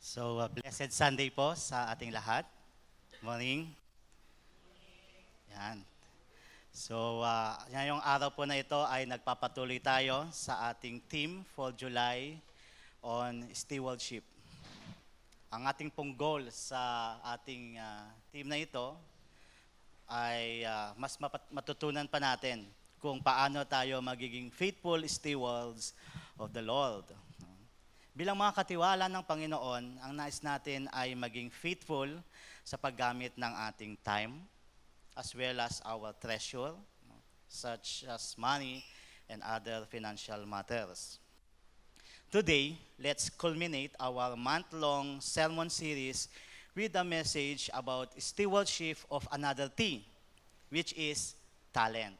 Blessed Sunday po sa ating lahat. Morning. Yan. Ngayong araw po na ito ay nagpapatuloy tayo sa ating theme for July on stewardship. Ang ating pong goal sa ating theme na ito ay mas matutunan pa natin kung paano tayo magiging faithful stewards of the Lord. Bilang mga katiwala ng Panginoon, ang nais natin ay maging faithful sa paggamit ng ating time as well as our treasure, such as money and other financial matters. Today, let's culminate our month-long sermon series with a message about stewardship of another T, which is talent.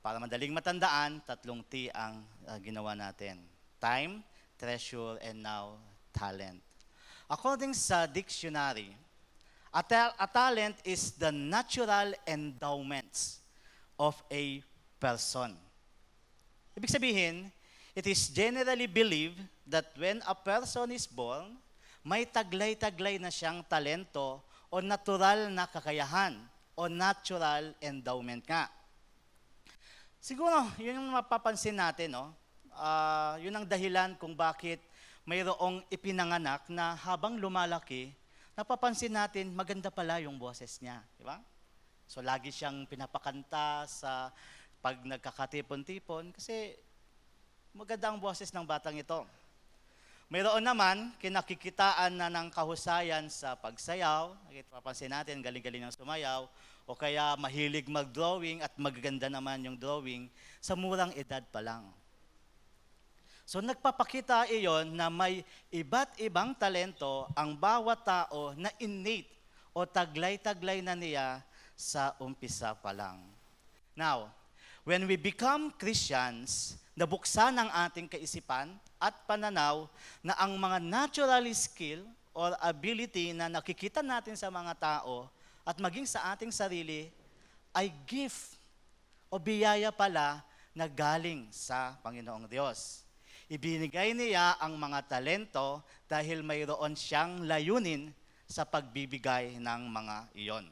Para madaling matandaan, tatlong T ang ginawa natin. Time, treasure, and now talent. According sa dictionary, a talent is the natural endowments of a person. Ibig sabihin, it is generally believed that when a person is born, may taglay-taglay na siyang talento o natural na kakayahan o natural endowment nga. Siguro, yun yung mapapansin natin, no? Yun ang dahilan kung bakit mayroong ipinanganak na habang lumalaki, napapansin natin maganda pala yung boses niya. Di ba? So lagi siyang pinapakanta sa pag nagkakatipon-tipon kasi maganda ang boses ng batang ito. Mayroon naman kinakikitaan na ng kahusayan sa pagsayaw. Napapansin natin galing-galing ng sumayaw o kaya mahilig mag-drawing at magaganda naman yung drawing sa murang edad pa lang. So nagpapakita iyon na may iba't ibang talento ang bawat tao na innate o taglay-taglay na niya sa umpisa pa lang. Now, when we become Christians, nabuksan ang ating kaisipan at pananaw na ang mga natural skill or ability na nakikita natin sa mga tao at maging sa ating sarili ay gift o biyaya pala na galing sa Panginoong Diyos. Ibinigay niya ang mga talento dahil mayroon siyang layunin sa pagbibigay ng mga iyon.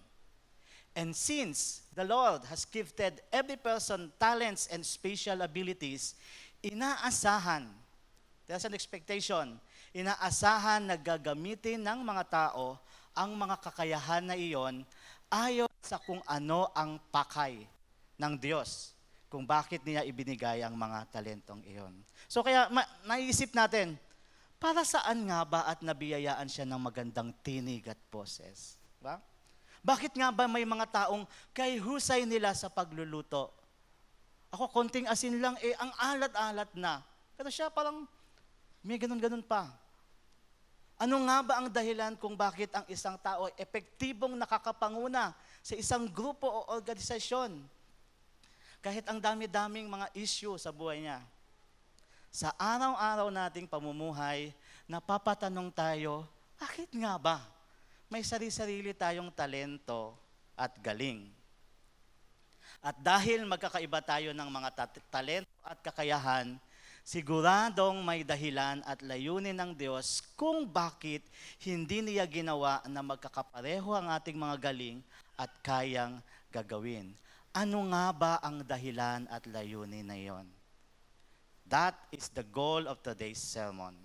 And since the Lord has gifted every person talents and special abilities, inaasahan, there's an expectation, inaasahan na gagamitin ng mga tao ang mga kakayahan na iyon ayon sa kung ano ang pakay ng Diyos, kung bakit niya ibinigay ang mga talentong iyon. So kaya naisip natin, para saan nga ba at nabiyayaan siya ng magandang tinig at boses? Diba? Bakit nga ba may mga taong kay husay nila sa pagluluto? Ako konting asin lang, ang alat-alat na. Pero siya parang may ganun-ganun pa. Ano nga ba ang dahilan kung bakit ang isang tao ay epektibong nakakapanguna sa isang grupo o organisasyon? Kahit ang dami-daming mga issue sa buhay niya. Sa araw-araw nating pamumuhay, napapatanong tayo, bakit nga ba may sarili-sarili tayong talento at galing? At dahil magkakaiba tayo ng mga talento at kakayahan, siguradong may dahilan at layunin ng Diyos kung bakit hindi niya ginawa na magkakapareho ang ating mga galing at kayang gagawin. Ano nga ba ang dahilan at layunin na iyon? That is the goal of today's sermon,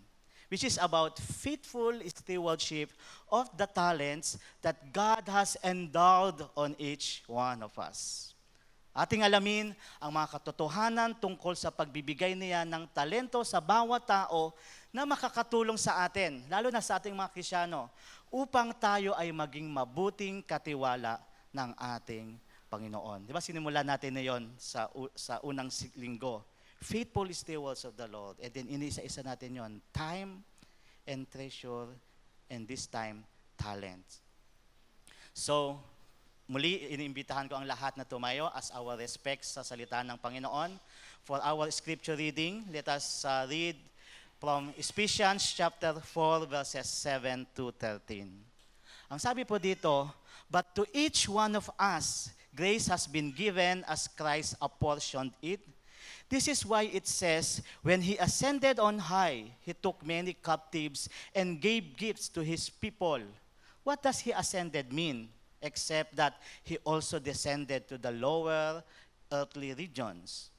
which is about faithful stewardship of the talents that God has endowed on each one of us. Ating alamin ang mga katotohanan tungkol sa pagbibigay niya ng talento sa bawat tao na makakatulong sa atin, lalo na sa ating mga Kristiyano, upang tayo ay maging mabuting katiwala ng ating Panginoon. Di ba sinimulan natin na yon sa unang linggo? Faithful stewards of the Lord. And then inisa-isa natin yon, time and treasure, and this time, talent. So, muli, iniimbitahan ko ang lahat na tumayo as our respects sa salita ng Panginoon. For our scripture reading, let us read from Ephesians chapter 4, verses 7 to 13. Ang sabi po dito, but to each one of us, grace has been given as Christ apportioned it. This is why it says, when he ascended on high, he took many captives and gave gifts to his people. What does he ascended mean? Except that he also descended to the lower earthly regions.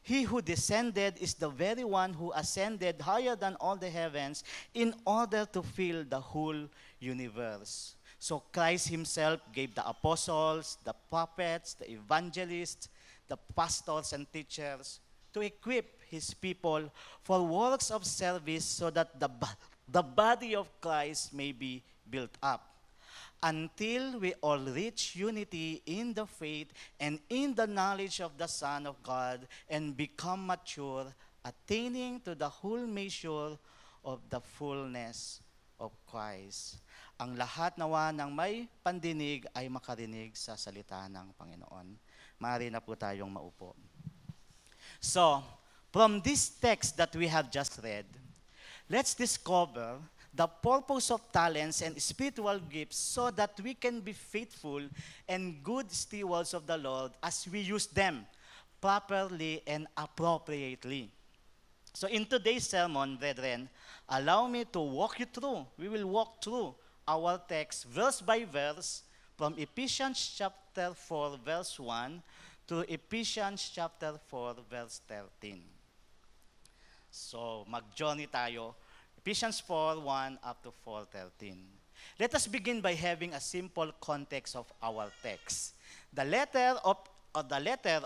He who descended is the very one who ascended higher than all the heavens in order to fill the whole universe. So Christ himself gave the apostles, the prophets, the evangelists, the pastors and teachers to equip his people for works of service so that the body of Christ may be built up until we all reach unity in the faith and in the knowledge of the Son of God and become mature, attaining to the whole measure of the fullness of Christ. Ang lahat nawa ng may pandinig ay makarinig sa salita ng Panginoon. Maaari na po tayong maupo. So, from this text that we have just read, let's discover the purpose of talents and spiritual gifts so that we can be faithful and good stewards of the Lord as we use them properly and appropriately. So in today's sermon, brethren, allow me to walk you through. We will walk through our text verse by verse from Ephesians chapter 4 verse 1 to Ephesians chapter 4 verse 13. So mag-journey tayo. Ephesians 4:1 up to 4:13. Let us begin by having a simple context of our text. The letter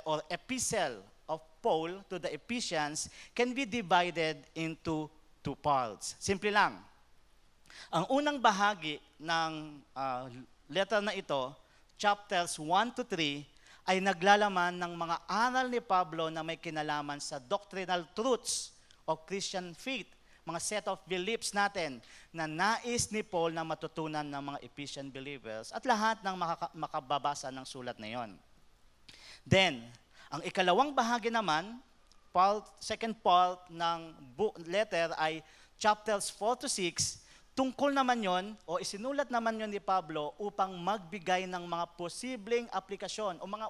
or epistle of Paul to the Ephesians can be divided into two parts. Simple lang. Ang unang bahagi ng letter na ito, chapters 1 to 3, ay naglalaman ng mga aral ni Pablo na may kinalaman sa doctrinal truths of Christian faith, mga set of beliefs natin na nais ni Paul na matutunan ng mga Ephesian believers at lahat ng makababasa ng sulat na yon. Then, ang ikalawang bahagi naman, second part ng letter ay chapters 4 to 6, tungkol naman yon o isinulat naman yon ni Pablo upang magbigay ng mga posibleng aplikasyon o mga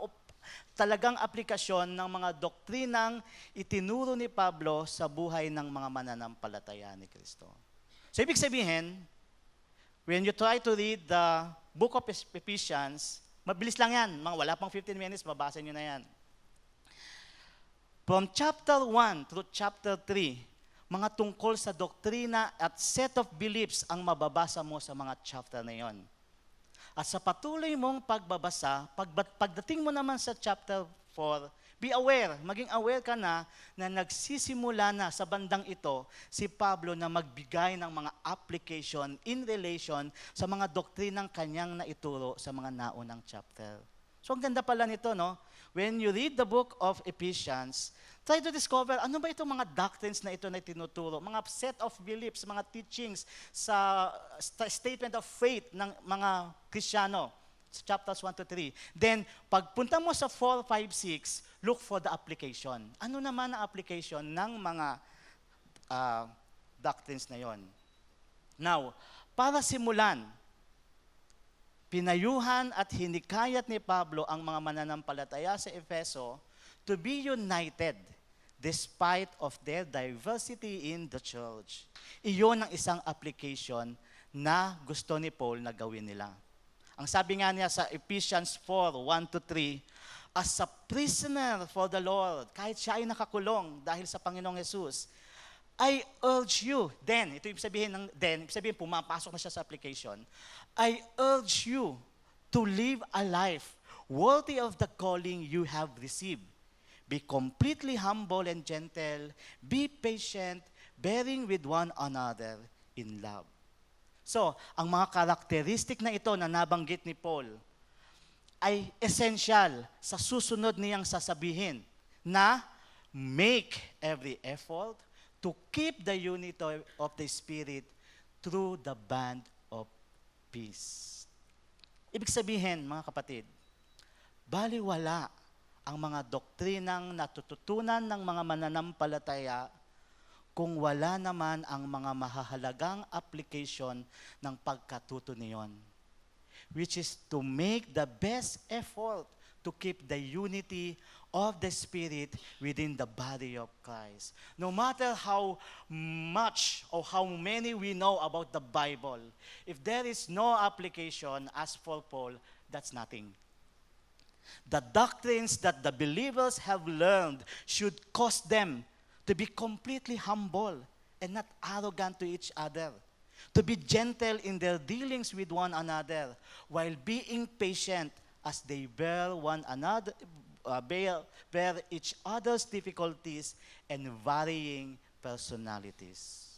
talagang aplikasyon ng mga doktrinang itinuro ni Pablo sa buhay ng mga mananampalataya ni Kristo. So ibig sabihin, when you try to read the book of Ephesians, mabilis lang yan, wala pang 15 minutes, mabasa nyo na yan. From chapter 1 through chapter 3, mga tungkol sa doktrina at set of beliefs ang mababasa mo sa mga chapter na yon. At sa patuloy mong pagbabasa, pagdating mo naman sa chapter 4, be aware, maging aware ka na nagsisimula na sa bandang ito si Pablo na magbigay ng mga application in relation sa mga doktrinang kanyang naituro sa mga naunang chapter. So ang ganda pala nito, no? When you read the book of Ephesians, try to discover ano ba itong mga doctrines na ito na tinuturo, mga set of beliefs, mga teachings sa statement of faith ng mga Kristiyano, chapters 1 to 3. Then, pagpunta mo sa 4, 5, 6, look for the application. Ano naman ang application ng mga doctrines na yon? Now, para simulan, pinayuhan at hinikayat ni Pablo ang mga mananampalataya sa Efeso to be united despite of their diversity in the church. Iyon ang isang application na gusto ni Paul na gawin nila. Ang sabi nga niya sa Ephesians 4, 1 to 3, as a prisoner for the Lord, kahit siya ay nakakulong dahil sa Panginoong Jesus, I urge you, then, ito ibig sabihin pumapasok na siya sa application, I urge you to live a life worthy of the calling you have received. Be completely humble and gentle, be patient, bearing with one another in love. So, ang mga karakteristik na ito na nabanggit ni Paul ay essential sa susunod niyang sasabihin na make every effort to keep the unity of the Spirit through the band of peace. Ibig sabihin, mga kapatid, baliwala ang mga doktrinang natututunan ng mga mananampalataya kung wala naman ang mga mahahalagang application ng pagkatuto niyon, which is to make the best effort to keep the unity of the Spirit within the body of Christ. No matter how much or how many we know about the Bible, if there is no application, as for Paul, that's nothing. The doctrines that the believers have learned should cause them to be completely humble and not arrogant to each other, to be gentle in their dealings with one another, while being patient as they bear one another, bear each other's difficulties and varying personalities.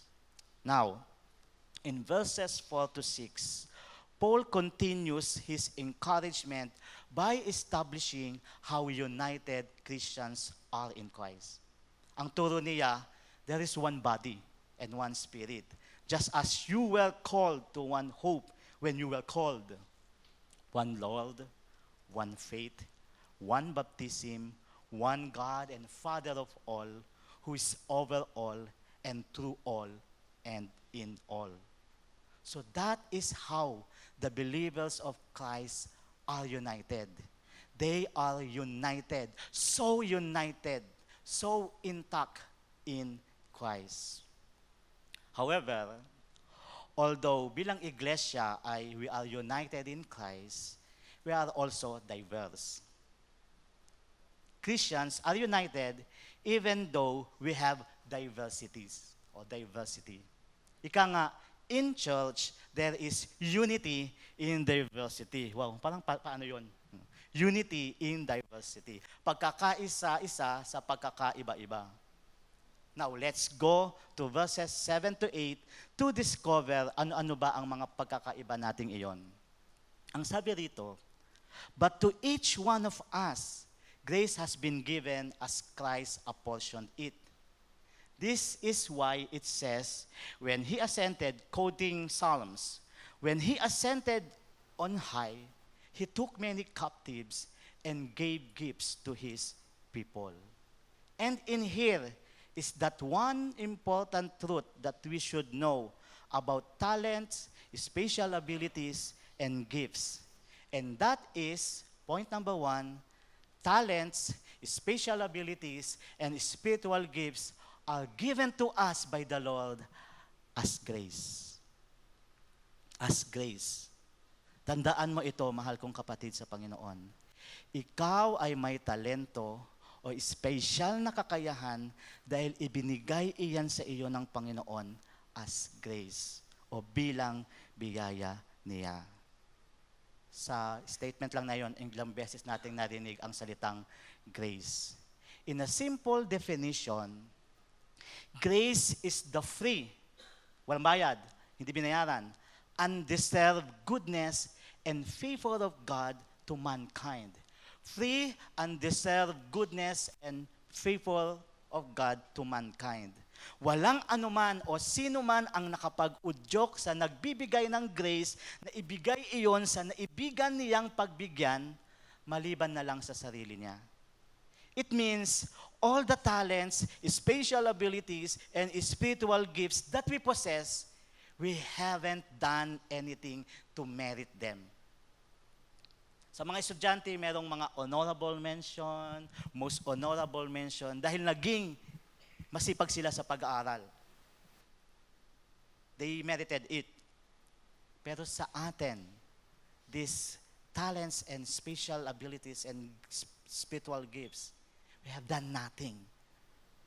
Now, in verses 4 to 6, Paul continues his encouragement by establishing how united Christians are in Christ. Ang turo niya, there is one body and one spirit, just as you were called to one hope when you were called. One Lord, one faith, one baptism, one God and Father of all, who is over all and through all and in all. So that is how the believers of Christ are united. They are united, so intact in Christ. However, although bilang iglesia ay we are united in Christ, we are also diverse. Christians are united even though we have diversities or diversity. Ika nga, in church, there is unity in diversity. Wow, parang paano yun? Unity in diversity. Pagkakaisa-isa sa pagkakaiba-iba. Now, let's go to verses 7 to 8 to discover ano-ano ba ang mga pagkakaiba nating iyon. Ang sabi rito, but to each one of us, grace has been given as Christ apportioned it. This is why it says, when he ascended, quoting Psalms, when he ascended on high, he took many captives and gave gifts to his people. And in here is that one important truth that we should know about talents, special abilities, and gifts. And that is, point number 1, talents, special abilities, and spiritual gifts are given to us by the Lord as grace. As grace. Tandaan mo ito, mahal kong kapatid sa Panginoon. Ikaw ay may talento o special na kakayahan dahil ibinigay iyan sa iyo ng Panginoon as grace o bilang biyaya niya. Sa statement lang na yon, ilang beses nating narinig ang salitang grace. In a simple definition, grace is the free, walang bayad, hindi binayaran, undeserved goodness and favor of God to mankind. Free, undeserved goodness and favor of God to mankind. Walang anuman o sino man ang nakapag-udyok sa nagbibigay ng grace na ibigay iyon sa naibigan niyang pagbigyan, maliban na lang sa sarili niya. It means all the talents, special abilities, and spiritual gifts that we possess, we haven't done anything to merit them. Sa mga estudyante, merong mga honorable mention, most honorable mention, dahil naging masipag sila sa pag-aaral. They merited it. Pero sa atin, these talents and special abilities and spiritual gifts, we have done nothing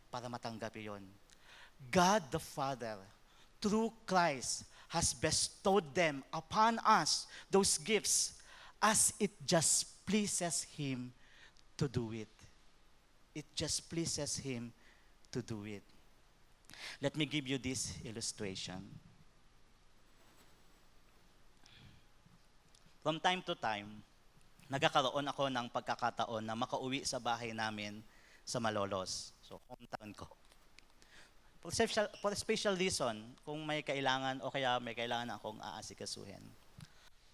para matanggap iyon. God the Father, through Christ, has bestowed them upon us, those gifts, as it just pleases Him to do it. It just pleases Him to do it. Let me give you this illustration. From time to time, nagkakaroon ako ng pagkakataon na makauwi sa bahay namin sa Malolos. So, hometown ko. For a special reason, kung may kailangan o kaya may kailangan akong aasikasuhin.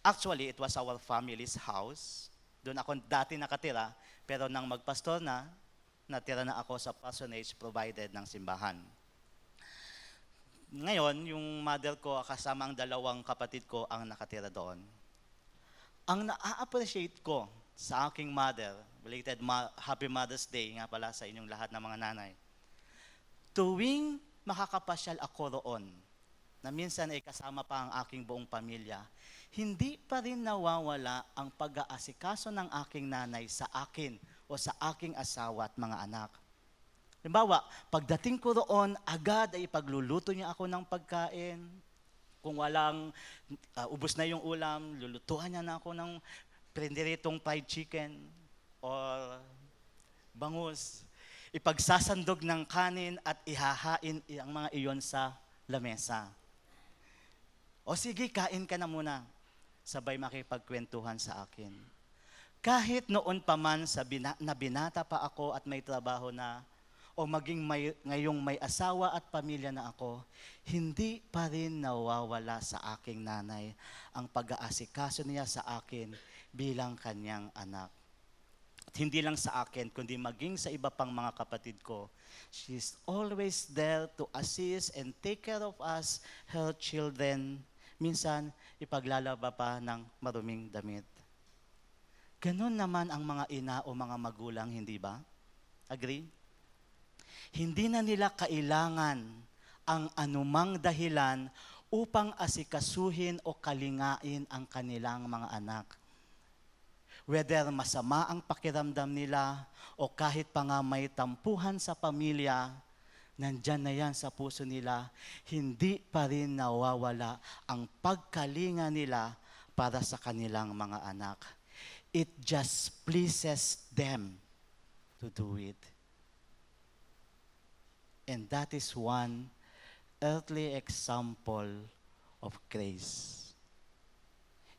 Actually, it was our family's house. Doon ako dati nakatira, pero nang magpastor na, natira na ako sa parsonage provided ng simbahan. Ngayon, yung mother ko kasama ang dalawang kapatid ko ang nakatira doon. Ang na-appreciate ko sa aking mother, Happy Mother's Day nga pala sa inyong lahat ng mga nanay. Tuwing makakapasyal ako roon, na minsan ay kasama pa ang aking buong pamilya, hindi pa rin nawawala ang pag-aasikaso ng aking nanay sa akin o sa aking asawa at mga anak. Halimbawa, pagdating ko roon, agad ay pagluluto niya ako ng pagkain. Kung walang, ubos na yung ulam, lulutuan niya na ako ng prenderitong fried chicken or bangus. Ipagsasandog ng kanin at ihahain ang mga iyon sa lamesa. O sige, kain ka na muna. Sabay makipagkwentuhan sa akin. Kahit noon pa man na binata pa ako at may trabaho na, o ngayong may asawa at pamilya na ako, hindi pa rin nawawala sa aking nanay ang pag-aasikaso niya sa akin bilang kanyang anak. At hindi lang sa akin, kundi maging sa iba pang mga kapatid ko. She's always there to assist and take care of us, her children. Minsan, ipaglalaba pa ng maruming damit. Ganon naman ang mga ina o mga magulang, hindi ba? Agree? Hindi na nila kailangan ang anumang dahilan upang asikasuhin o kalingain ang kanilang mga anak. Whether masama ang pakiramdam nila o kahit pa nga may tampuhan sa pamilya, nandyan na yan sa puso nila, hindi pa rin nawawala ang pagkalinga nila para sa kanilang mga anak. It just pleases them to do it. And that is one earthly example of grace.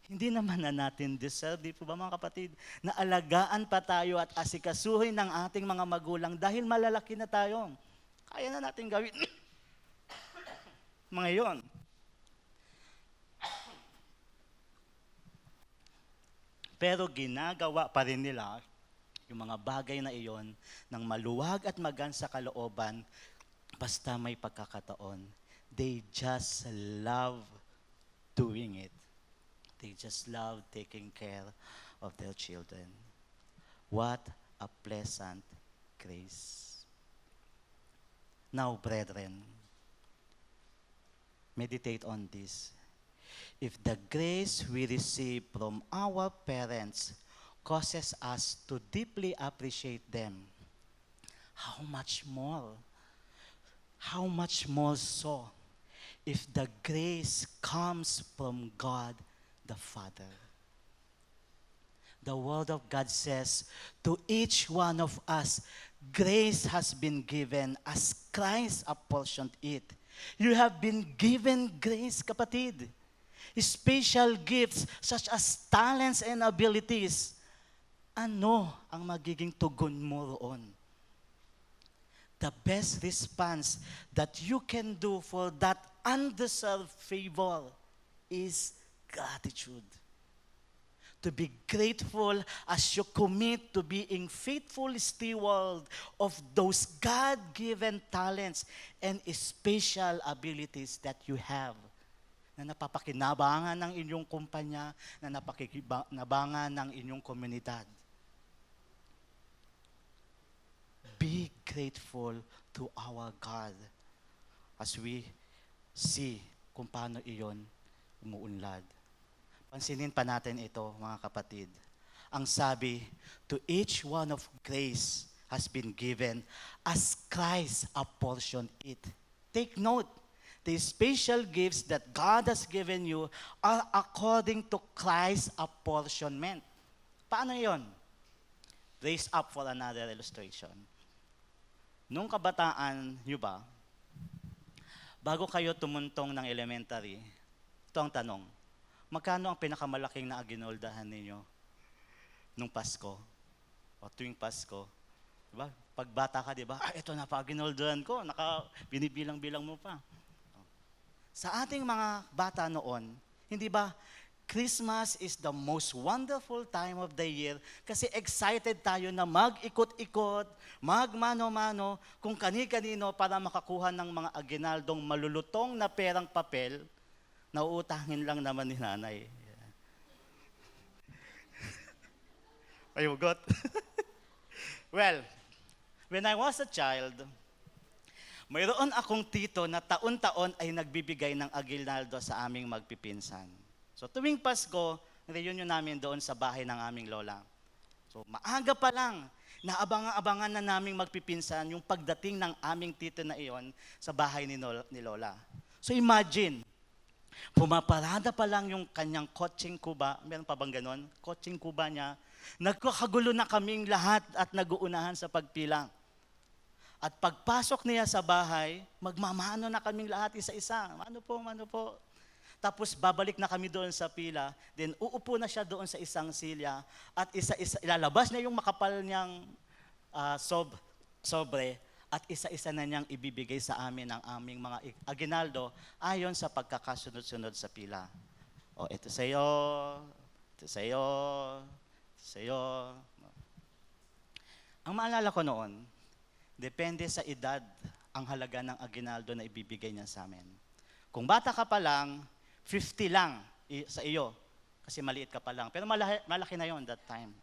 Hindi naman na natin deserve, di po ba mga kapatid, na alagaan pa tayo at asikasuhin ng ating mga magulang dahil malalaki na tayo. Kaya na natin gawin mga yon. Pero ginagawa pa rin nila yung mga bagay na iyon ng maluwag at magaan sa kalooban basta may pagkakataon. They just love doing it. They just love taking care of their children. What a pleasant grace. Now, brethren, meditate on this. If the grace we receive from our parents causes us to deeply appreciate them, how much more so if the grace comes from God the Father. The Word of God says, to each one of us, grace has been given as Christ apportioned it. You have been given grace, kapatid. Special gifts such as talents and abilities. Ano ang magiging tugon mo roon? The best response that you can do for that undeserved favor is gratitude. To be grateful as you commit to being faithful steward of those God-given talents and special abilities that you have, na napapakinabangan ng inyong kumpanya, na napakinabangan ng inyong komunidad. Be grateful to our God as we see kung paano iyon umuunlad. Pansinin pa natin ito, mga kapatid. Ang sabi, to each one of grace has been given as Christ apportioned it. Take note, the special gifts that God has given you are according to Christ's apportionment. Paano yon? Raise up for another illustration. Nung kabataan nyo ba, bago kayo tumuntong ng elementary, ito ang tanong, magkano ang pinakamalaking na aginoldahan ninyo nung Pasko? O tuwing Pasko? Diba? Pag bata ka, diba? Ito na pa aginoldahan ko, binibilang-bilang mo pa. Sa ating mga bata noon, hindi ba, Christmas is the most wonderful time of the year kasi excited tayo na mag-ikot-ikot, magmano-mano, kung kani-kanino para makakuha ng mga aginaldong malulutong na perang papel, na uutangin lang naman ni nanay. Ay, ugot. Well, when I was a child, mayroon akong tito na taon-taon ay nagbibigay ng aguinaldo sa aming magpipinsan. So tuwing Pasko, reunion namin doon sa bahay ng aming lola. So maaga pa lang, naabang-abangan na naming magpipinsan yung pagdating ng aming tito na iyon sa bahay ni lola. So imagine, pumaparada pa lang yung kanyang kotseng kuba, meron pa bang ganon? Kotseng kuba niya, nagkakagulo na kaming lahat at naguunahan sa pagpila. At pagpasok niya sa bahay, magmamano na kaming lahat isa-isa. Mano po. Tapos babalik na kami doon sa pila, then uupo na siya doon sa isang silya at isa-isa, ilalabas niya yung makapal niyang sobre at isa-isa na niyang ibibigay sa amin ang aming mga aguinaldo ayon sa pagkakasunod-sunod sa pila. O, ito sa'yo, ito sa'yo, ito sa'yo. Ang maalala ko noon, depende sa edad ang halaga ng aguinaldo na ibibigay niya sa amin. Kung bata ka pa lang, 50 lang sa iyo kasi maliit ka pa lang. Pero malaki na yon that time.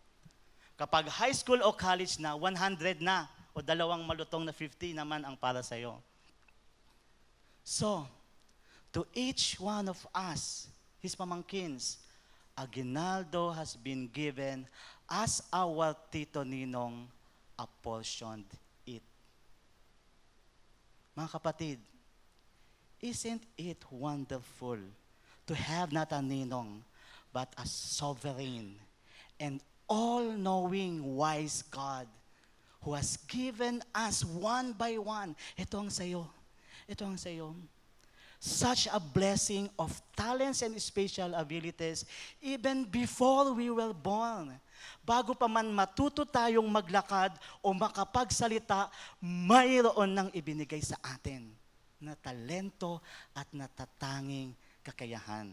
Kapag high school o college na, 100 na o dalawang malutong na 50 naman ang para sa iyo. So, to each one of us, his pamangkins, aguinaldo has been given as our Tito Ninong apportioned it. Mga kapatid, isn't it wonderful to have not a ninong, but a sovereign and all-knowing wise God who has given us one by one. Ito ang sayo. Ito ang sayo. Such a blessing of talents and special abilities even before we were born. Bago pa man matuto tayong maglakad o makapagsalita, mayroon nang ibinigay sa atin na talento at natatanging kakayahan.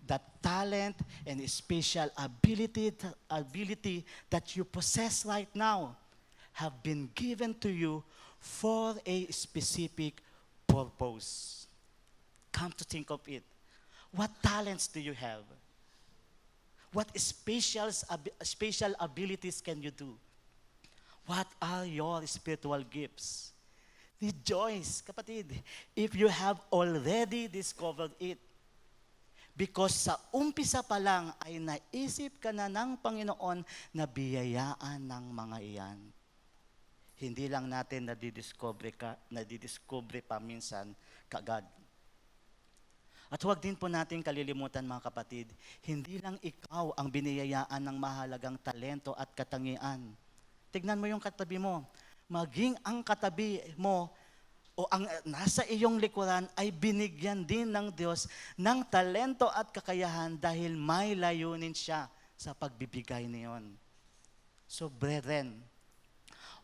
The talent and special ability that you possess right now have been given to you for a specific purpose. Come to think of it. What talents do you have? What special abilities can you do? What are your spiritual gifts? Rejoice, kapatid, if you have already discovered it. Because sa umpisa pa lang ay naisip ka na ng Panginoon na biyayaan ng mga iyan. Hindi lang natin nadidiscover pa minsan kaagad. At huwag din po natin kalilimutan mga kapatid, hindi lang ikaw ang biniyayaan ng mahalagang talento at katangian. Tignan mo yung katabi mo. Maging ang katabi mo o ang nasa iyong likuran ay binigyan din ng Diyos ng talento at kakayahan dahil may layunin siya sa pagbibigay niyon. So brethren,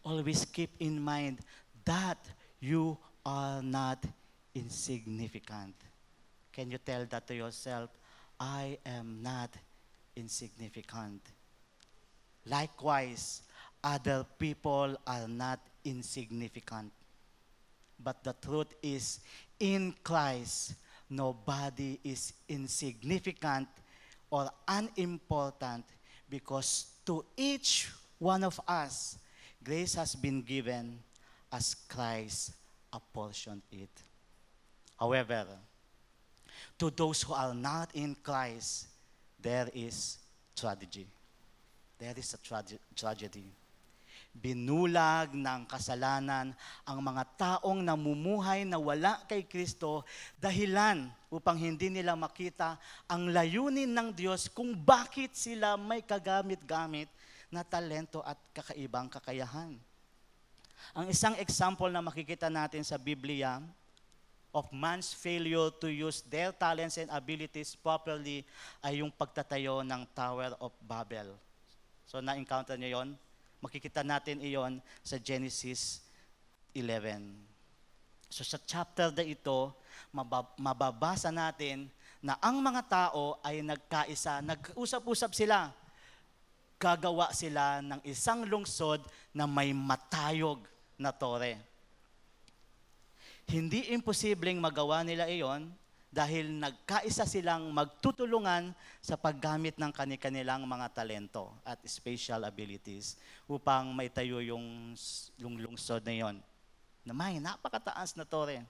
always keep in mind that you are not insignificant. Can you tell that to yourself? I am not insignificant. Likewise, other people are not insignificant. But the truth is, in Christ, nobody is insignificant or unimportant because to each one of us, grace has been given as Christ apportioned it. However, to those who are not in Christ, there is tragedy. There is a tragedy. Binulag ng kasalanan ang mga taong namumuhay na wala kay Kristo dahilan upang hindi nila makita ang layunin ng Diyos kung bakit sila may kagamit-gamit na talento at kakaibang kakayahan. Ang isang example na makikita natin sa Biblia of man's failure to use their talents and abilities properly ay yung pagtatayo ng Tower of Babel. So na-encounter niyo yon? Makikita natin iyon sa Genesis 11. So sa chapter na ito, mababasa natin na ang mga tao ay nagkaisa, nag-usap-usap sila. Gagawa sila ng isang lungsod na may matayog na tore. Hindi imposibleng magawa nila iyon dahil nagkaisa silang magtutulungan sa paggamit ng kanilang mga talento at special abilities upang maitayo yung lungsod na yon na may napakataas na tore.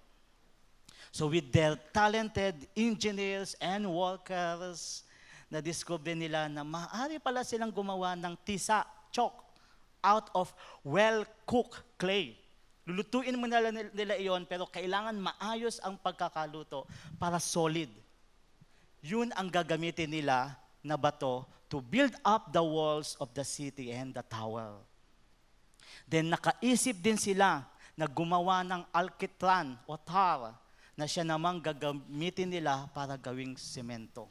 So with their talented engineers and workers, na-discover nila na maaari pala silang gumawa ng tisa, chalk, out of well-cooked clay. Lulutuin mo nila iyon, pero kailangan maayos ang pagkakaluto para solid. Yun ang gagamitin nila na bato to build up the walls of the city and the tower. Then nakaisip din sila na gumawa ng alkitran o tar na siya namang gagamitin nila para gawing semento.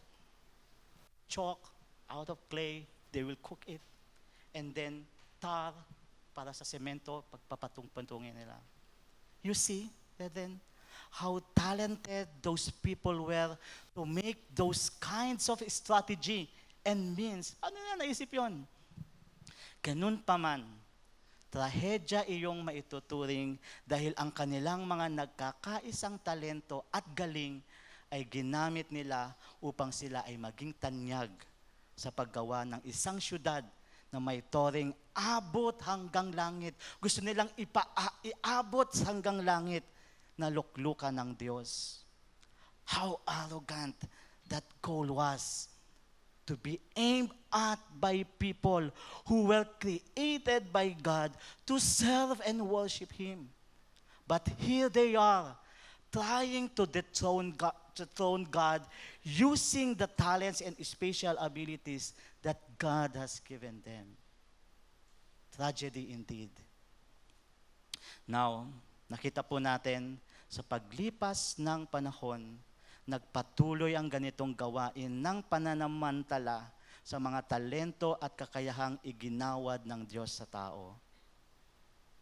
Chalk out of clay, they will cook it. And then tar para sa semento, pagpapatung-pantungin nila. You see, then, how talented those people were to make those kinds of strategy and means. Ano na naisip yun? Ganun pa man, trahedya iyong maituturing dahil ang kanilang mga nagkakaisang talento at galing ay ginamit nila upang sila ay maging tanyag sa paggawa ng isang syudad na may toreng abot hanggang langit. Gusto nilang iabot hanggang langit na luklukan ng Diyos. How arrogant that goal was, to be aimed at by people who were created by God to serve and worship Him. But here they are, trying to dethrone God using the talents and special abilities that God has given them. Tragedy indeed. Now, nakita po natin sa paglipas ng panahon, nagpatuloy ang ganitong gawain ng pananamantala sa mga talento at kakayahang iginawad ng Diyos sa tao.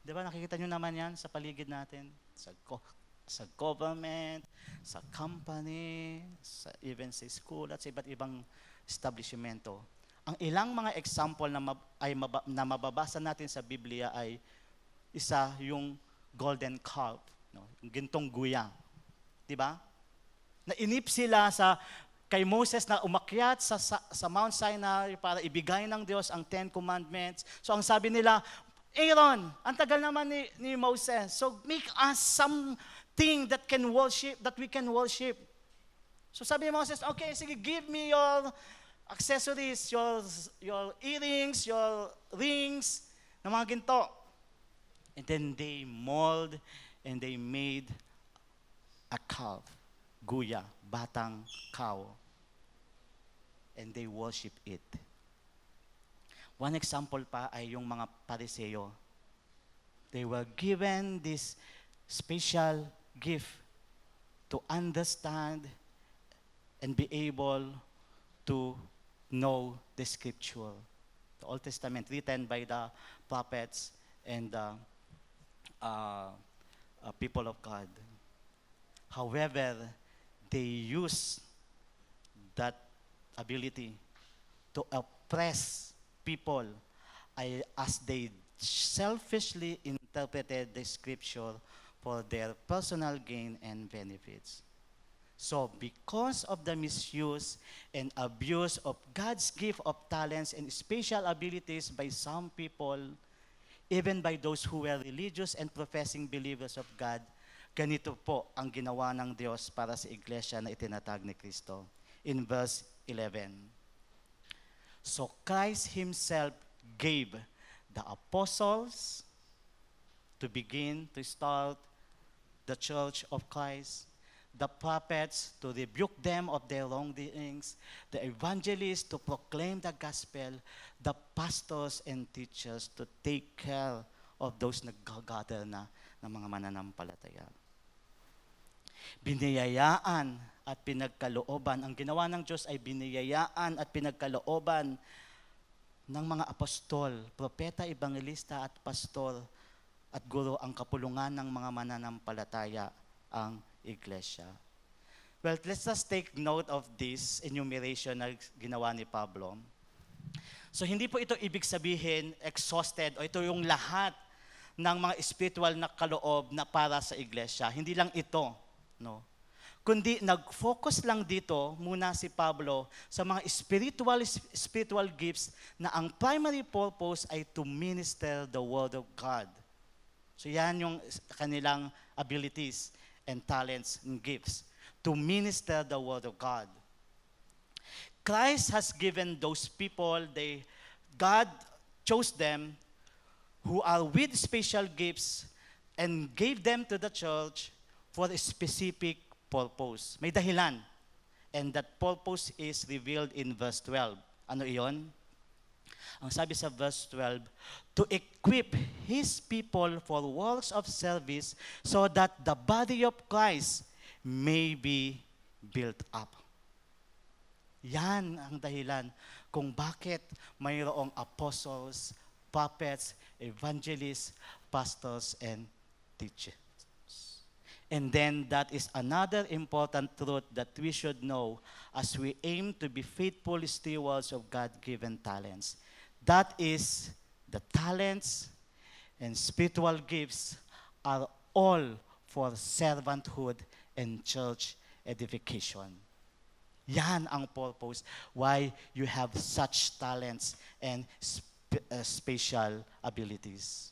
Di ba nakikita nyo naman yan sa paligid natin? Sa government, sa company, even sa school at sa iba't ibang establishmento. Ang ilang mga example na mababasa natin sa Biblia ay isa yung golden calf, no? Yung gintong guya. Di ba? Nainip sila kay Moses na umakyat sa Mount Sinai para ibigay ng Diyos ang 10 Commandments. So ang sabi nila, Aaron, ang tagal naman ni Moses, so make us something that we can worship. So sabi ni Moses, okay, sige, give me your accessories, your earrings, your rings, na mga ginto. And then they mold and they made a calf, guya, batang cow. And they worship it. One example pa ay yung mga Pariseo. They were given this special gift to understand and be able to know the scripture. The Old Testament written by the prophets and the people of God. However, they use that ability to oppress people as they selfishly interpreted the scripture for their personal gain and benefits. So, because of the misuse and abuse of God's gift of talents and special abilities by some people, even by those who were religious and professing believers of God, ganito po ang ginawa ng Diyos para sa iglesia na itinatag ni Kristo. In verse 11. So Christ Himself gave the apostles to begin to start the church of Christ, the prophets to rebuke them of their wrongdoings, the evangelists to proclaim the gospel, the pastors and teachers to take care of those nag-gather na ng mga mananampalataya. Biniyayaan at pinagkalooban. Ang ginawa ng Diyos ay biniyayaan at pinagkalooban ng mga apostol, propeta, evangelista at pastor at guro ang kapulungan ng mga mananampalataya, ang iglesia. Well, let's just take note of this enumeration na ginawa ni Pablo. So hindi po ito ibig sabihin exhausted o ito yung lahat ng mga spiritual na kaloob na para sa iglesia. Hindi lang ito, no? kundi nag-focus lang dito muna si Pablo sa mga spiritual gifts na ang primary purpose ay to minister the word of God. So yan yung kanilang abilities and talents and gifts to minister the word of God. Christ has given those people, God chose them who are with special gifts and gave them to the church for a specific purpose. May dahilan. And that purpose is revealed in verse 12. Ano iyon? Ang sabi sa verse 12, to equip His people for works of service so that the body of Christ may be built up. Yan ang dahilan kung bakit mayroong apostles, prophets, evangelists, pastors, and teachers. And then that is another important truth that we should know as we aim to be faithful stewards of God-given talents. That is, the talents and spiritual gifts are all for servanthood and church edification. Yan ang purpose why you have such talents and special abilities.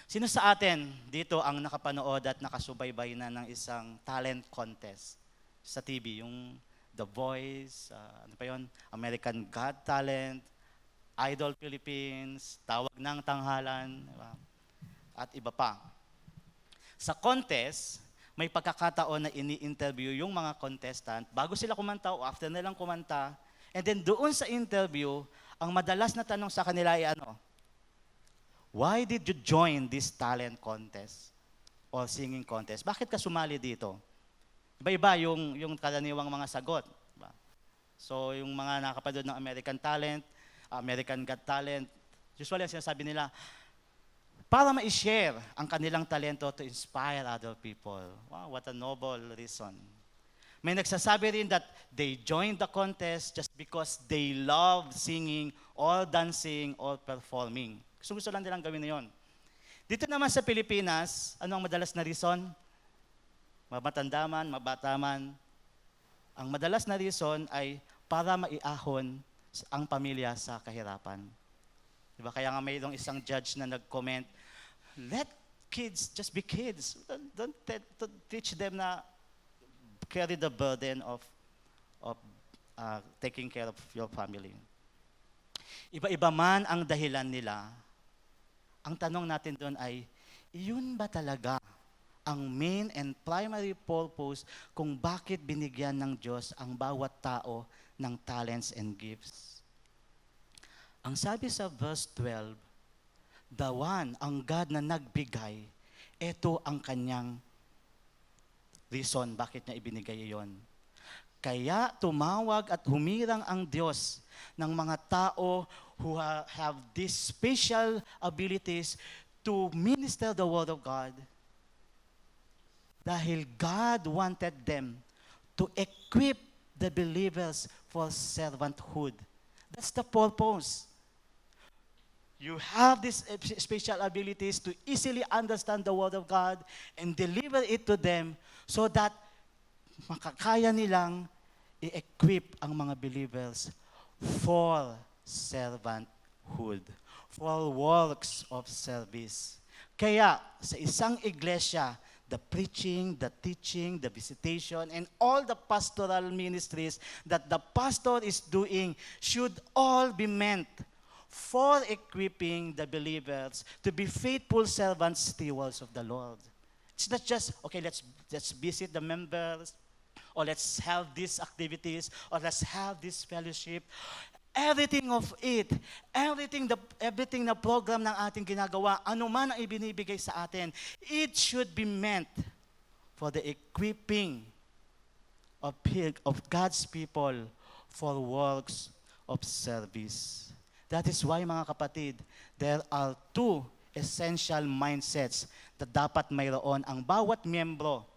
Sino sa atin dito ang nakapanood at nakasubaybay na ng isang talent contest sa TV? Yung The Voice, ano pa yun? American Got Talent, Idol Philippines, Tawag ng Tanghalan, diba? At iba pa. Sa contest, may pagkakataon na ini-interview yung mga contestant bago sila kumanta o after nilang kumanta. And then doon sa interview, ang madalas na tanong sa kanila ay ano? Why did you join this talent contest or singing contest? Bakit ka sumali dito? Iba-iba yung karaniwang mga sagot. Diba? So yung mga nakapanood ng American Talent, American Got Talent, usually ang sinasabi nila, para ma-share ang kanilang talento to inspire other people. Wow, what a noble reason. May nagsasabi rin that they joined the contest just because they love singing or dancing or performing. Gusto lang nilang gawin na yun. Dito naman sa Pilipinas, ano ang madalas na reason? Mamatanda man, mabata man. Ang madalas na reason ay para maiahon ang pamilya sa kahirapan. Diba? Kaya nga mayroong isang judge na nag-comment, let kids just be kids. Don't teach them na carry the burden of taking care of your family. Iba-iba man ang dahilan nila. Ang tanong natin doon ay, iyon ba talaga ang main and primary purpose kung bakit binigyan ng Diyos ang bawat tao ng talents and gifts? Ang sabi sa verse 12, the one, ang God na nagbigay, ito ang kanyang reason bakit niya ibinigay iyon. Kaya tumawag at humirang ang Diyos ng mga tao who have these special abilities to minister the Word of God. Dahil God wanted them to equip the believers for servanthood. That's the purpose. You have these special abilities to easily understand the Word of God and deliver it to them so that makakaya nilang i-equip ang mga believers for servanthood, for works of service. Kaya sa isang iglesia, the preaching, the teaching, the visitation, and all the pastoral ministries that the pastor is doing should all be meant for equipping the believers to be faithful servants, stewards of the Lord. It's not just, okay, let's visit the members, or let's have these activities, or let's have this fellowship. Everything of it, everything na program ng ating ginagawa, ano man ang ibinibigay sa atin, it should be meant for the equipping of God's people for works of service. That is why, mga kapatid, there are two essential mindsets na dapat mayroon ang bawat miyembro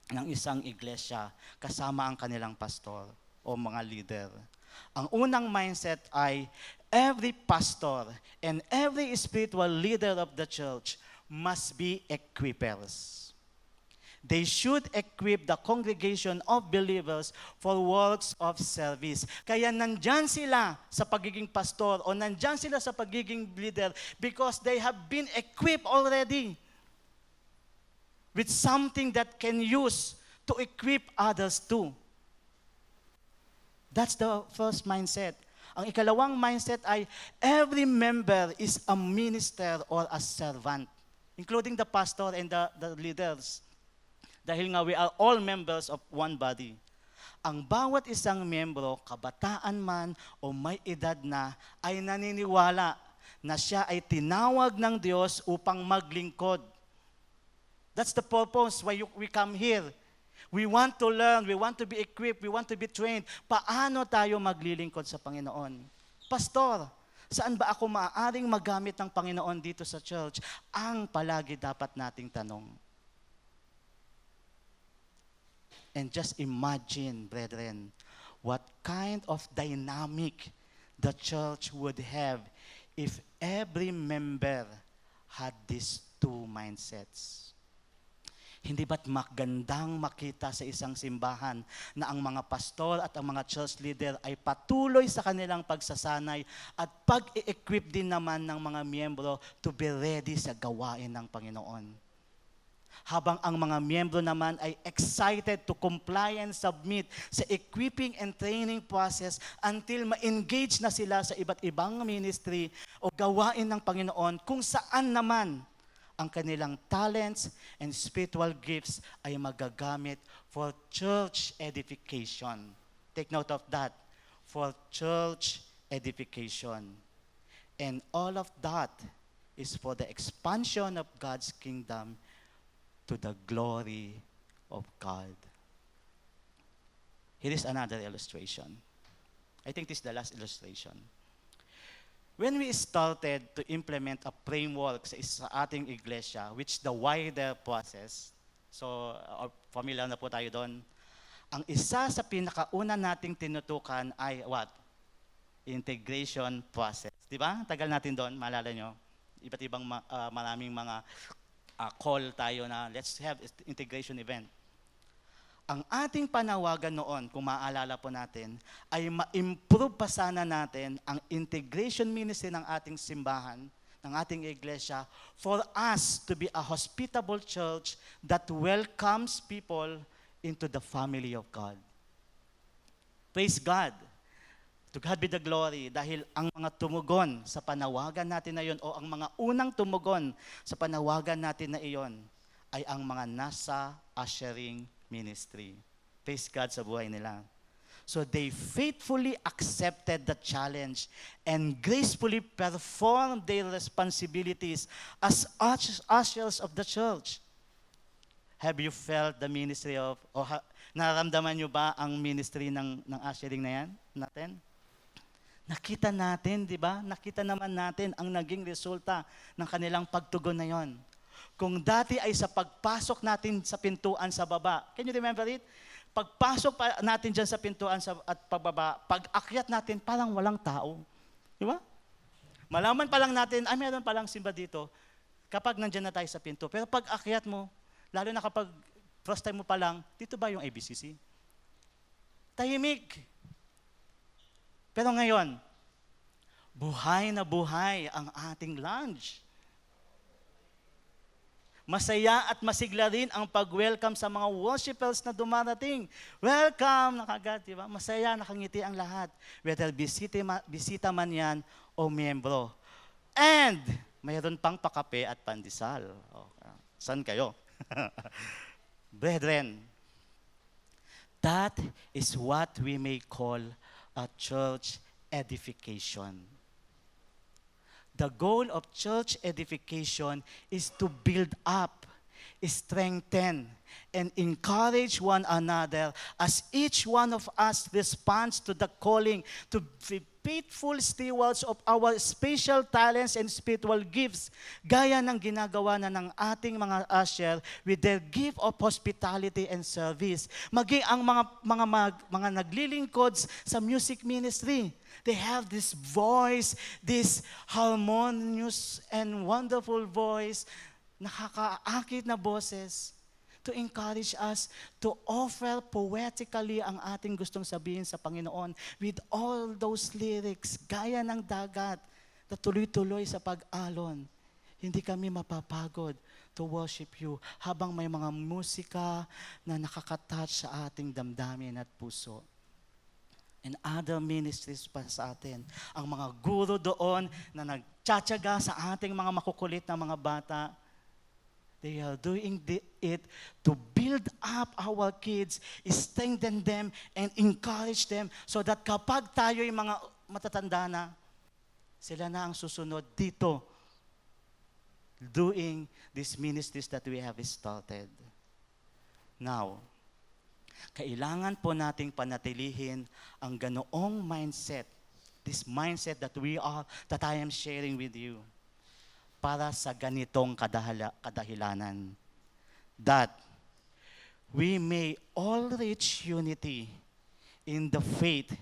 ng isang iglesia kasama ang kanilang pastor o mga leader. Ang unang mindset ay every pastor and every spiritual leader of the church must be equippers. They should equip the congregation of believers for works of service. Kaya nandyan sila sa pagiging pastor o nandyan sila sa pagiging leader because they have been equipped already with something that can use to equip others too. That's the first mindset. Ang ikalawang mindset ay every member is a minister or a servant, including the pastor and the leaders. Dahil nga we are all members of one body. Ang bawat isang membro, kabataan man o may edad na, ay naniniwala na siya ay tinawag ng Diyos upang maglingkod. That's the purpose why we come here. We want to learn, we want to be equipped, we want to be trained. Paano tayo maglilingkod sa Panginoon? Pastor, saan ba ako maaaring magamit ng Panginoon dito sa church? Ang palagi dapat nating tanong. And just imagine, brethren, what kind of dynamic the church would have if every member had these two mindsets. Hindi ba't magandang makita sa isang simbahan na ang mga pastor at ang mga church leader ay patuloy sa kanilang pagsasanay at pag-equip din naman ng mga miyembro to be ready sa gawain ng Panginoon. Habang ang mga miyembro naman ay excited to comply and submit sa equipping and training process until ma-engage na sila sa iba't ibang ministry o gawain ng Panginoon kung saan naman ang kanilang talents and spiritual gifts ay magagamit for church edification. Take note of that, for church edification. And all of that is for the expansion of God's kingdom to the glory of God. Here is another illustration. I think this is the last illustration. When we started to implement a framework sa ating iglesia, which the wider process, so familiar na po tayo doon, ang isa sa pinakauna nating tinutukan ay what? Integration process. Di ba? Tagal natin doon, maalala nyo? Iba't ibang maraming mga call tayo na let's have integration event. Ang ating panawagan noon, kung maaalala po natin, ay ma-improve pa sana natin ang integration ministry ng ating simbahan, ng ating iglesia, for us to be a hospitable church that welcomes people into the family of God. Praise God. To God be the glory, dahil ang mga tumugon sa panawagan natin na iyon o ang mga unang tumugon sa panawagan natin na iyon ay ang mga nasa ushering ministry. Praise God sa buhay nila. So they faithfully accepted the challenge and gracefully performed their responsibilities as ushers of the church. Have you felt the ministry of, nararamdaman nyo ba ang ministry ng ushering na yan natin? Nakita natin, di ba? Nakita naman natin ang naging resulta ng kanilang pagtugon na yon. Kung dati ay sa pagpasok natin sa pintuan sa baba, can you remember it? Pagpasok natin dyan sa pintuan at pagbaba, pag-akyat natin, parang walang tao. Di ba? Malaman pa lang natin, meron palang simba dito, kapag nandyan na tayo sa pinto. Pero pag-akyat mo, lalo na kapag first time mo pa lang, dito ba yung ABCC? Tahimik. Pero ngayon, buhay na buhay ang ating lounge. Masaya at masigla rin ang pag-welcome sa mga worshipers na dumarating. Welcome! Nakagad, di ba? Masaya, nakangiti ang lahat. Whether bisita man yan o miyembro. And, mayroon pang pakape at pandesal. Saan kayo? Brethren, that is what we may call a church edification. The goal of church edification is to build up, strengthen, and encourage one another as each one of us responds to the calling to be faithful stewards of our special talents and spiritual gifts, gaya ng ginagawa na ng ating mga usher with their gift of hospitality and service. Maging ang mga naglilingkod sa music ministry, they have this voice, this harmonious and wonderful voice, nakakaakit na boses. to encourage us to offer poetically ang ating gustong sabihin sa Panginoon with all those lyrics, gaya ng dagat na tuloy-tuloy sa pag-alon. Hindi kami mapapagod to worship you habang may mga musika na nakakatouch sa ating damdamin at puso. And other ministries pa sa atin. Ang mga guro doon na nagtsatsaga sa ating mga makukulit na mga bata, they are doing it to build up our kids, strengthen them, and encourage them so that kapag tayo'y mga matatanda na, sila na ang susunod dito doing these ministries that we have started. Now, kailangan po nating panatilihin ang ganoong mindset, this mindset that I am sharing with you, para sa ganitong kadahilanan. That we may all reach unity in the faith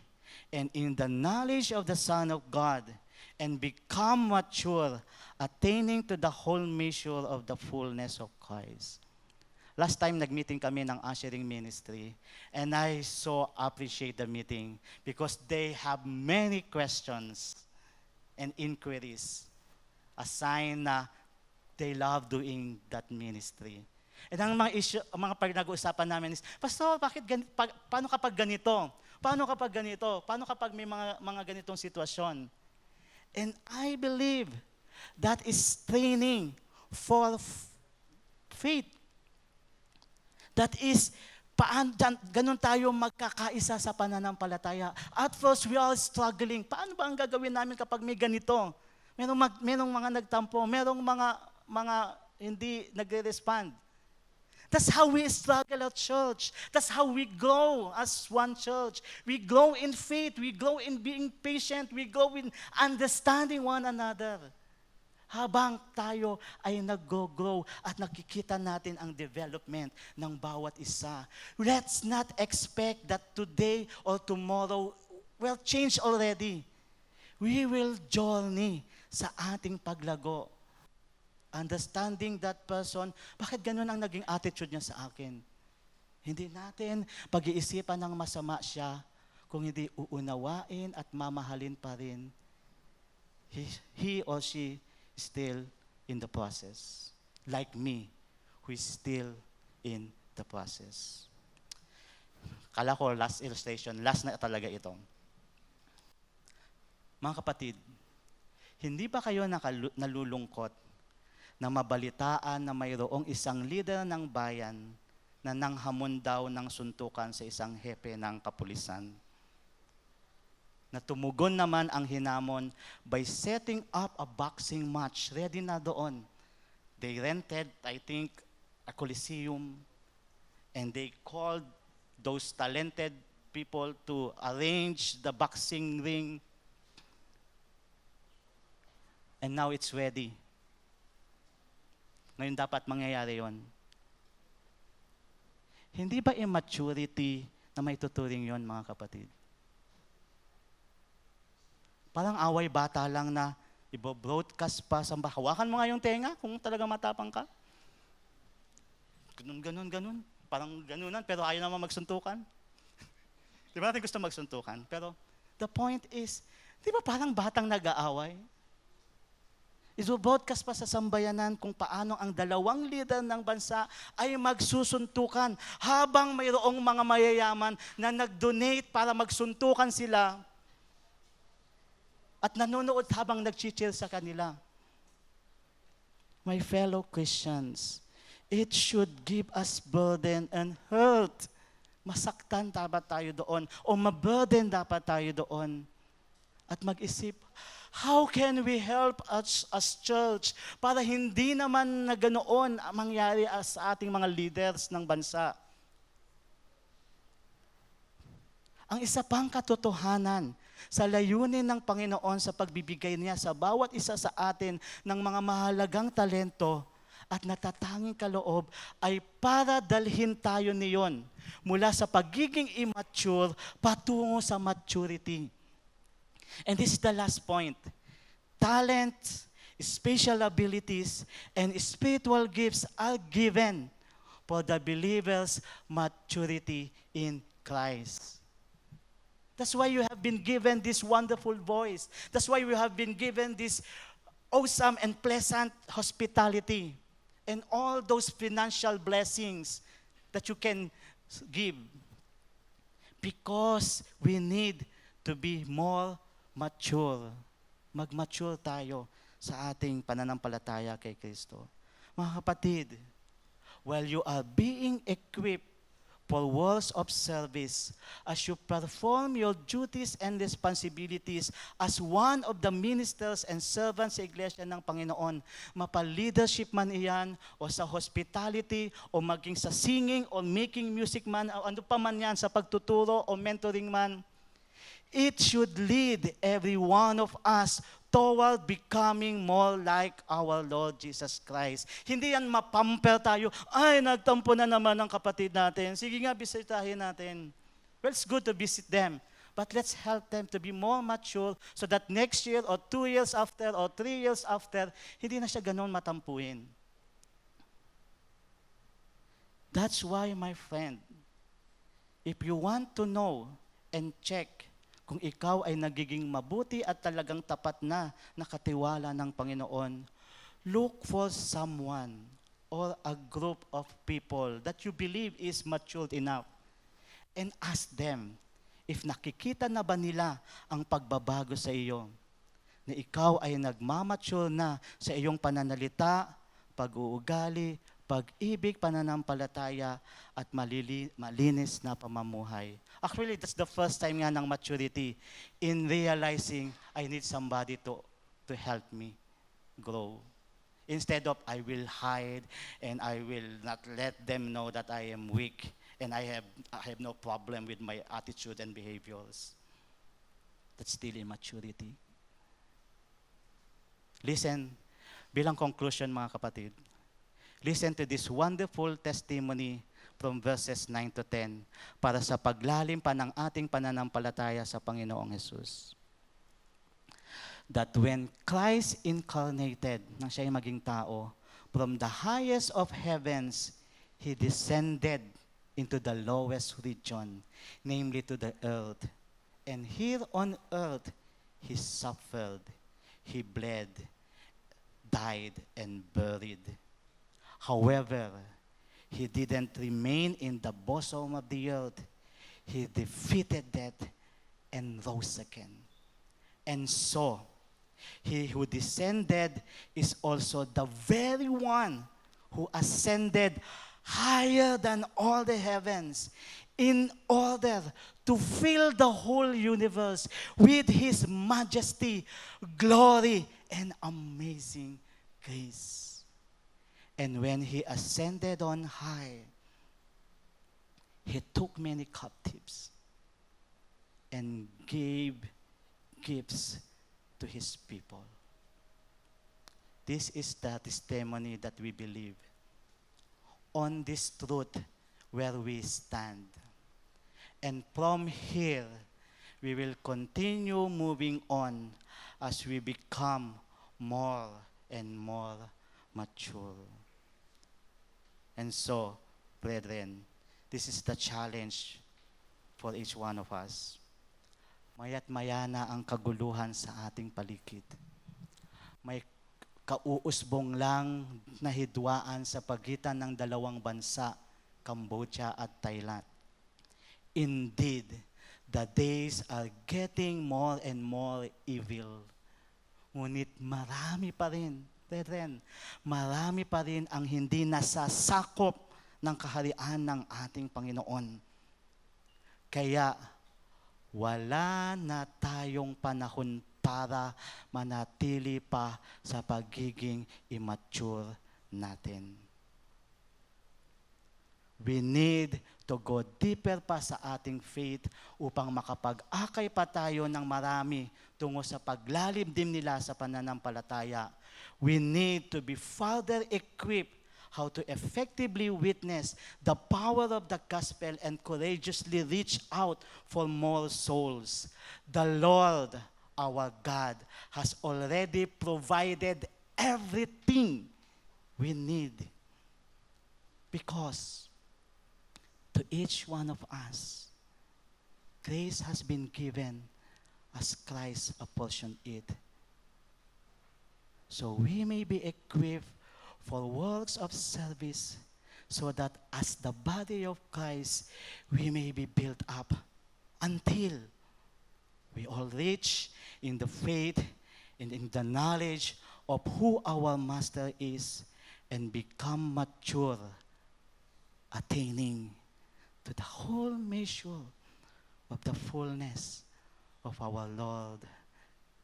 and in the knowledge of the Son of God and become mature, attaining to the whole measure of the fullness of Christ. Last time, nag-meeting kami ng ushering ministry, and I so appreciate the meeting because they have many questions and inquiries, a sign na they love doing that ministry. And ang mga issue, ang mga pinag-uusapan namin is, Pastor, paano kapag ganito? Paano kapag ganito? Paano kapag may mga ganitong sitwasyon? And I believe that is training for faith. That is, ganun tayo magkakaisa sa pananampalataya. At first, we are struggling. Paano ba ang gagawin namin kapag may ganito? Merong mga nagtampo, merong mga hindi nagre-respond. That's how we struggle at church. That's how we grow as one church. We grow in faith. We grow in being patient. We grow in understanding one another. Habang tayo ay nag-grow at nakikita natin ang development ng bawat isa. Let's not expect that today or tomorrow will change already. We will journey sa ating paglago. Understanding that person, bakit ganun ang naging attitude niya sa akin? Hindi natin pag-iisipan ng masama siya, kung hindi uunawain at mamahalin pa rin. He or she still in the process. Like me, who is still in the process. Kala ko last illustration, last na talaga ito. Mga kapatid, hindi ba kayo nalulungkot na mabalitaan na mayroong isang leader ng bayan na nanghamon daw ng suntukan sa isang hepe ng kapulisan? Na tumugon naman ang hinamon by setting up a boxing match. Ready na doon. They rented, I think, a coliseum, and they called those talented people to arrange the boxing ring. And now it's ready. Ngayon dapat mangyayari yon. Hindi ba immaturity na may tuturing yon, mga kapatid? Parang away bata lang na i-broadcast pa sa hawakan mo nga yung tenga kung talaga matapang ka. Ganun. Parang ganunan, pero ayaw naman magsuntukan. Di ba natin gusto magsuntukan? Pero the point is, di ba parang batang nag-aaway? I-broadcast pa sa sambayanan kung paano ang dalawang leader ng bansa ay magsusuntukan habang mayroong mga mayayaman na nag-donate para magsuntukan sila at nanonood habang nag-cheer sa kanila. My fellow Christians, it should give us burden and hurt. Masaktan dapat tayo doon o maburden dapat tayo doon. At mag-isip, how can we help us as church para hindi naman na ganoon mangyari sa ating mga leaders ng bansa? Ang isa pang katotohanan sa layunin ng Panginoon sa pagbibigay niya sa bawat isa sa atin ng mga mahalagang talento at natatanging kaloob ay para dalhin tayo niyon mula sa pagiging immature patungo sa maturity. And this is the last point. Talent, special abilities, and spiritual gifts are given for the believer's maturity in Christ. That's why you have been given this wonderful voice. That's why you have been given this awesome and pleasant hospitality and all those financial blessings that you can give. Because we need to be more mature. Mag-mature tayo sa ating pananampalataya kay Kristo. Mga kapatid, while you are being equipped for works of service, as you perform your duties and responsibilities as one of the ministers and servants sa Iglesia ng Panginoon, mapa-leadership man iyan, o sa hospitality, o maging sa singing, o making music man, o ano pa man yan, sa pagtuturo, o mentoring man, it should lead every one of us toward becoming more like our Lord Jesus Christ. Hindi yan mapamper tayo, ay, nagtampo na naman ang kapatid natin. Sige nga, bisitahin natin. Well, it's good to visit them. But let's help them to be more mature so that next year or 2 years after or 3 years after, hindi na siya ganun matampuin. That's why, my friend, if you want to know and check kung ikaw ay nagiging mabuti at talagang tapat na nakatiwala ng Panginoon, look for someone or a group of people that you believe is matured enough and ask them if nakikita na ba nila ang pagbabago sa iyo, na ikaw ay nagmamature na sa iyong pananalita, pag-uugali, pag-ibig, pananampalataya, at malinis na pamumuhay. Actually, that's the first time nga ng maturity in realizing I need somebody to help me grow. Instead of I will hide and I will not let them know that I am weak and I have no problem with my attitude and behaviors. That's still immaturity. Listen, bilang conclusion mga kapatid, listen to this wonderful testimony from verses 9 to 10 para sa paglalim pa ng ating pananampalataya sa Panginoong Hesus. That when Christ incarnated, nang siya ay maging tao, from the highest of heavens, He descended into the lowest region, namely to the earth. And here on earth, He suffered, He bled, died, and buried. However, He didn't remain in the bosom of the earth. He defeated death and rose again. And so, He who descended is also the very one who ascended higher than all the heavens in order to fill the whole universe with His majesty, glory, and amazing grace. And when He ascended on high, He took many captives and gave gifts to His people. This is the testimony that we believe. On this truth where we stand. And from here, we will continue moving on as we become more and more mature. And so, brethren, this is the challenge for each one of us. Maya't maya na ang kaguluhan sa ating paligid. May kauusbong lang na hidwaan sa pagitan ng dalawang bansa, Cambodia at Thailand. Indeed, the days are getting more and more evil. Ngunit marami pa rin, brethren, marami pa rin ang hindi nasasakop ng kaharian ng ating Panginoon. Kaya, wala na tayong panahon para manatili pa sa pagiging immature natin. We need to go deeper pa sa ating faith upang makapag-akay pa tayo ng marami tungo sa paglalim din nila sa pananampalataya. We need to be further equipped how to effectively witness the power of the gospel and courageously reach out for more souls. The Lord, our God, has already provided everything we need Because to each one of us, grace has been given as Christ apportioned it. So we may be equipped for works of service, so that as the body of Christ, we may be built up until we all reach in the faith and in the knowledge of who our Master is and become mature, attaining to the whole measure of the fullness of our Lord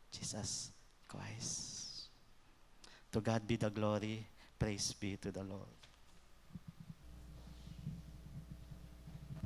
Jesus Christ. To God be the glory. Praise be to the Lord.